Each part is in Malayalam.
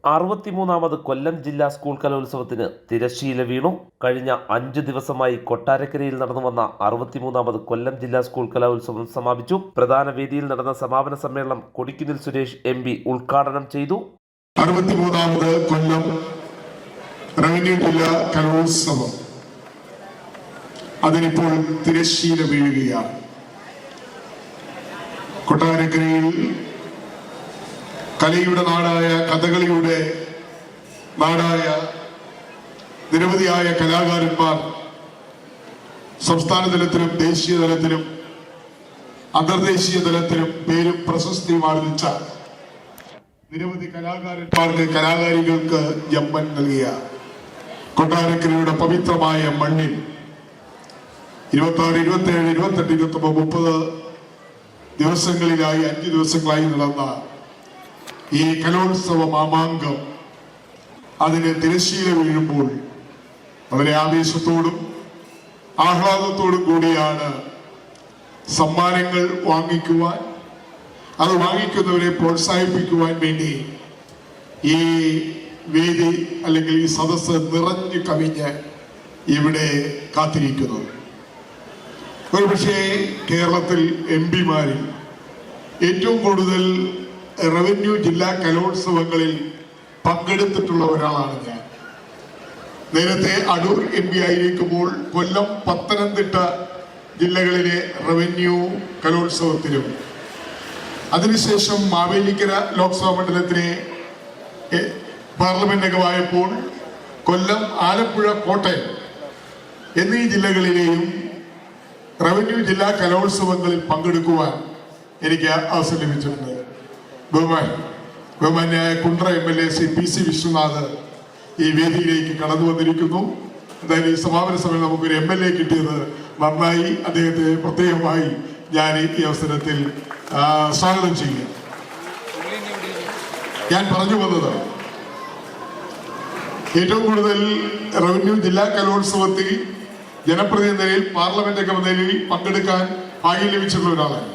63ാമത് കൊല്ലം ജില്ലാ സ്കൂൾ കലോത്സവത്തിന് തിരശ്ശീല വീണു. കഴിഞ്ഞ 5 ദിവസമായി കൊട്ടാരക്കരയിൽ നടന്നു വന്ന 63ാമത് കൊല്ലം ജില്ലാ സ്കൂൾ കലോത്സവം സമാപിച്ചു. പ്രധാന വേദിയിൽ നടന്ന സമാപന സമ്മേളനം കൊടിക്കുന്നിൽ സുരേഷ് MP ഉദ്ഘാടനം ചെയ്തു. 63ാമത് കൊല്ലം റവന്യൂ ജില്ലാ കലോത്സവം അതിനിപ്പോൾ തിരശ്ശീല വീഴുകയാണ്. കൊട്ടാരക്കരയിൽ കലയുടെ നാടായ, കഥകളിയുടെ നാടായ നിരവധിയായ കലാകാരന്മാർ സംസ്ഥാന തലത്തിലും ദേശീയ തലത്തിലും അന്തർദേശീയ തലത്തിലും പേരും പ്രശസ്തിയും ആർജിച്ച നിരവധി കലാകാരന്മാർക്ക്, കലാകാരികൾക്ക് ജന്മം നൽകിയ കൊട്ടാരക്കരയുടെ പവിത്രമായ മണ്ണിൽ 26, 27, 28, 29, 30 ദിവസങ്ങളിലായി 5 ദിവസങ്ങളായി നടന്ന ഈ കലോത്സവ മാമാങ്കം അതിന് തിരശ്ശീല വീഴുമ്പോൾ വളരെ ആവേശത്തോടും ആഹ്ലാദത്തോടും കൂടിയാണ് സമ്മാനങ്ങൾ വാങ്ങിക്കുവാൻ, അത് വാങ്ങിക്കുന്നവരെ പ്രോത്സാഹിപ്പിക്കുവാൻ വേണ്ടി ഈ വേദി അല്ലെങ്കിൽ ഈ സദസ്സ് നിറഞ്ഞു കവിഞ്ഞ് ഇവിടെ കാത്തിരിക്കുന്നത്. ഒരുപക്ഷെ കേരളത്തിൽ MP-മാരിൽ ഏറ്റവും കൂടുതൽ റവന്യൂ ജില്ലാ കലോത്സവങ്ങളിൽ പങ്കെടുത്തിട്ടുള്ള ഒരാളാണ് ഞാൻ. നേരത്തെ അടൂർ MP ആയിരിക്കുമ്പോൾ കൊല്ലം, പത്തനംതിട്ട ജില്ലകളിലെ റവന്യൂ കലോത്സവത്തിലും, അതിനുശേഷം മാവേലിക്കര ലോക്സഭാ മണ്ഡലത്തിലെ പാർലമെന്റ് അംഗമായപ്പോൾ കൊല്ലം, ആലപ്പുഴ, കോട്ടയം എന്നീ ജില്ലകളിലെയും റവന്യൂ ജില്ലാ കലോത്സവങ്ങളിൽ പങ്കെടുക്കുവാൻ എനിക്ക് അവസരം ലഭിച്ചിട്ടുണ്ട്. ബഹുമാന്യായ കുണ്ട്ര MLA ശ്രീ PC വിശ്വനാഥ് ഈ വേദിയിലേക്ക് കടന്നു വന്നിരിക്കുന്നു. എന്തായാലും ഈ സമാപന സഭയിൽ നമുക്കൊരു MLA കിട്ടിയത് നന്നായി. അദ്ദേഹത്തെ പ്രത്യേകമായി ഞാൻ ഈ അവസരത്തിൽ സ്വാഗതം ചെയ്യുക. ഞാൻ പറഞ്ഞു വന്നത്, ഏറ്റവും കൂടുതൽ റവന്യൂ ജില്ലാ കലോത്സവത്തിൽ ജനപ്രതിനിധി നിലയിൽ, പാർലമെന്റ് അംഗ നിലയിൽ പങ്കെടുക്കാൻ ഭാഗ്യം ലഭിച്ചിട്ടുള്ള ഒരാളാണ്.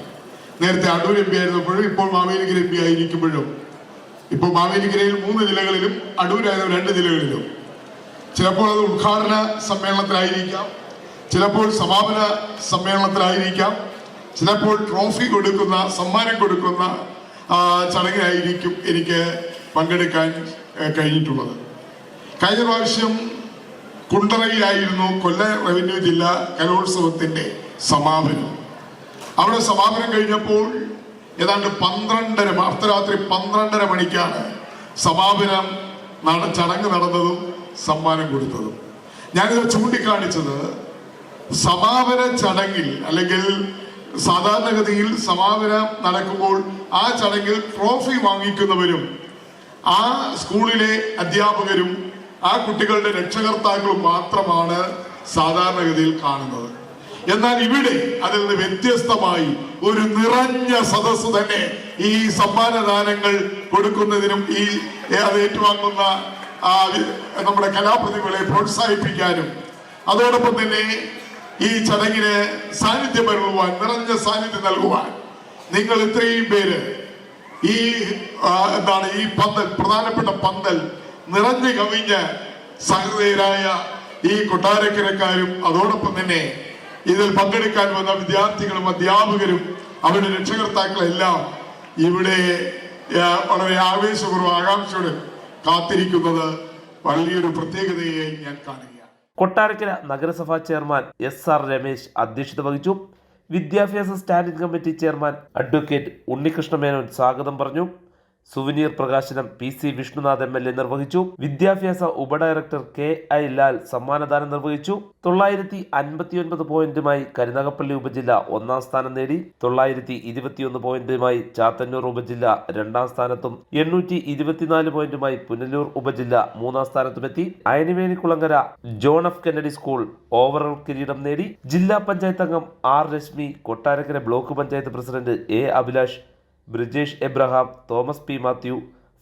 നേരത്തെ അടൂർ MP ആയിരുന്നപ്പോഴും ഇപ്പോൾ മാവേലിക്കര MP ആയിരിക്കുമ്പോഴും, ഇപ്പോൾ മാവേലിക്കരയിൽ 3 ജില്ലകളിലും അടൂരായ 2 ജില്ലകളിലും, ചിലപ്പോൾ അത് ഉദ്ഘാടന സമ്മേളനത്തിലായിരിക്കാം, ചിലപ്പോൾ സമാപന സമ്മേളനത്തിലായിരിക്കാം, ചിലപ്പോൾ ട്രോഫി കൊടുക്കുന്ന, സമ്മാനം കൊടുക്കുന്ന ചടങ്ങിലായിരിക്കും എനിക്ക് പങ്കെടുക്കാൻ കഴിഞ്ഞിട്ടുള്ളത്. കഴിഞ്ഞ പ്രാവശ്യം കുണ്ടറയിലായിരുന്നു കൊല്ലം റവന്യൂ ജില്ലാ കലോത്സവത്തിന്റെ സമാപനം. അവിടെ സമാപനം കഴിഞ്ഞപ്പോൾ ഏതാണ്ട് 12:30 അർദ്ധരാത്രി 12:30 മണിക്കാണ് സമാപനം ചടങ്ങ് നടന്നതും സമ്മാനം കൊടുത്തതും. ഞാനിത് ചൂണ്ടിക്കാണിച്ചത്, സമാപന ചടങ്ങിൽ അല്ലെങ്കിൽ സാധാരണഗതിയിൽ സമാപനം നടക്കുമ്പോൾ ആ ചടങ്ങിൽ ട്രോഫി വാങ്ങിക്കുന്നവരും ആ സ്കൂളിലെ അധ്യാപകരും ആ കുട്ടികളുടെ രക്ഷകർത്താക്കളും മാത്രമാണ് സാധാരണഗതിയിൽ കാണുന്നത്. എന്നാൽ ഇവിടെ അതിൽ നിന്ന് വ്യത്യസ്തമായി ഒരു നിറഞ്ഞ സദസ്സ് തന്നെ ഈ സമ്മാനദാനങ്ങൾ കൊടുക്കുന്നതിനും ഈ അത് ഏറ്റുവാങ്ങുന്ന നമ്മുടെ കലാപ്രതിഭകളെ പ്രോത്സാഹിപ്പിക്കാനും, അതോടൊപ്പം തന്നെ ഈ ചടങ്ങിന് സാന്നിധ്യം നൽകുവാൻ, നിറഞ്ഞ സാന്നിധ്യം നൽകുവാൻ നിങ്ങൾ ഇത്രയും പേര് ഈ ഈ പന്തൽ, പ്രധാനപ്പെട്ട പന്തൽ നിറഞ്ഞു കവിഞ്ഞ സഹൃദയരായ ഈ കൊട്ടാരക്കരക്കാരും, അതോടൊപ്പം തന്നെ ഇതിൽ പങ്കെടുക്കാൻ വന്ന വിദ്യാർത്ഥികളും അധ്യാപകരും അവരുടെ രക്ഷകർത്താക്കളെല്ലാം ഇവിടെ വളരെ ആവേശപൂർവ്വം ആകാംക്ഷയോടെ കാത്തിരിക്കുന്നത് വലിയൊരു പ്രത്യേകതയായി ഞാൻ കാണുകയാണ്. കൊട്ടാരക്കര നഗരസഭാ ചെയർമാൻ SR രമേശ് അധ്യക്ഷത വഹിച്ചു. വിദ്യാഭ്യാസ standing committee chairman advocate Unnikrishna Menon സ്വാഗതം പറഞ്ഞു. സുവനീർ പ്രകാശനം PC വിഷ്ണുനാഥ് MLA നിർവഹിച്ചു. വിദ്യാഭ്യാസ ഉപഡയറക്ടർ KI ലാൽ സമ്മാനദാനം നിർവഹിച്ചു. 959 പോയിന്റുമായി കരുനാഗപ്പള്ളി ഉപജില്ല 1ാം സ്ഥാനം നേടി. 921 പോയിന്റുമായി ചാത്തന്നൂർ ഉപജില്ല 2ാം സ്ഥാനത്തും 824 പോയിന്റുമായി പുനലൂർ ഉപജില്ല 3ാം സ്ഥാനത്തുമെത്തി. Ayanivelikkulangara John F Kennedy school overall കിരീടം നേടി. ജില്ലാ പഞ്ചായത്ത് അംഗം R Rashmi, Kottarakkara block panchayat president A Abhilash, Brijesh Abraham, Thomas P Mathew,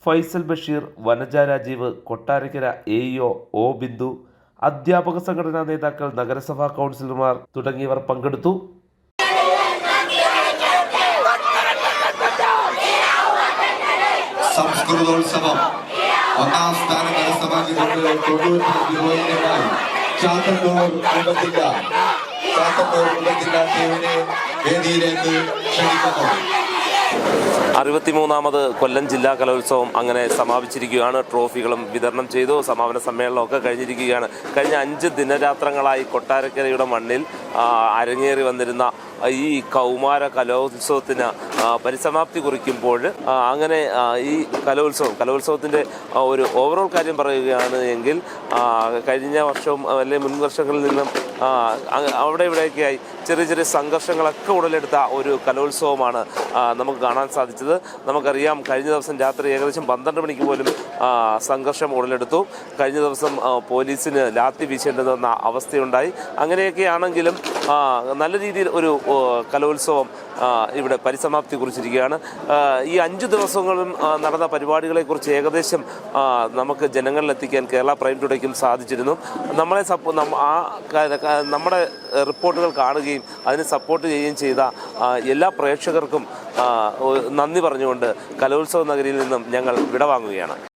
Faisal Basheer, Vanaja Rajeev, Kottarakkara AEO O Bindu, അധ്യാപക സംഘടനാ നേതാക്കൾ, നഗരസഭാ കൗൺസിലർമാർ തുടങ്ങിയവർ പങ്കെടുത്തു. സംസ്കൃതോത്സവം ഒന്നാം സ്ഥാനം കരസ്ഥമാക്കിക്കൊണ്ട് 95 പോയിന്റുമായി ചാത്തന്നൂർ ടീമിനെ വേദിയിലേക്ക് ക്ഷണിക്കുന്നു. 63ാമത് കൊല്ലം ജില്ലാ കലോത്സവം അങ്ങനെ സമാപിച്ചിരിക്കുകയാണ്. ട്രോഫികളും വിതരണം ചെയ്തു. സമാപന സമ്മേളനമൊക്കെ കഴിഞ്ഞിരിക്കുകയാണ്. കഴിഞ്ഞ 5 ദിനരാത്രങ്ങളായി കൊട്ടാരക്കരയുടെ മണ്ണിൽ അരങ്ങേറി വന്നിരുന്ന ഈ കൗമാര കലോത്സവത്തിന് പരിസമാപ്തി കുറിക്കുമ്പോൾ അങ്ങനെ ഈ കലോത്സവത്തിൻ്റെ ഒരു ഓവറോൾ കാര്യം പറയുകയാണ് എങ്കിൽ കഴിഞ്ഞ വർഷവും അല്ലെങ്കിൽ മുൻ വർഷങ്ങളിൽ നിന്നും അവിടെ ഇവിടെയൊക്കെയായി ചെറിയ ചെറിയ സംഘർഷങ്ങളൊക്കെ ഉടലെടുത്ത ഒരു കലോത്സവമാണ് നമുക്ക് കാണാൻ സാധിച്ചത്. നമുക്കറിയാം, കഴിഞ്ഞ ദിവസം രാത്രി ഏകദേശം 12 മണിക്ക് പോലും സംഘർഷം ഉടലെടുത്തു. കഴിഞ്ഞ ദിവസം പോലീസിന് ലാത്തി വീശേണ്ടതെന്ന അവസ്ഥയുണ്ടായി. അങ്ങനെയൊക്കെയാണെങ്കിലും നല്ല രീതിയിൽ ഒരു കലോത്സവം ഇവിടെ പരിസമാപ്തി കുറിച്ചിരിക്കുകയാണ്. ഈ 5 ദിവസങ്ങളും നടന്ന പരിപാടികളെക്കുറിച്ച് ഏകദേശം നമുക്ക് ജനങ്ങളിലെത്തിക്കാൻ കേരള പ്രൈം ടുഡേക്കും സാധിച്ചിരുന്നു. നമ്മുടെ റിപ്പോർട്ടുകൾ കാണുകയും അതിന് സപ്പോർട്ട് ചെയ്യുകയും ചെയ്ത എല്ലാ പ്രേക്ഷകർക്കും നന്ദി പറഞ്ഞുകൊണ്ട് കലോത്സവ നഗരിയിൽ നിന്നും ഞങ്ങൾ വിടവാങ്ങുകയാണ്.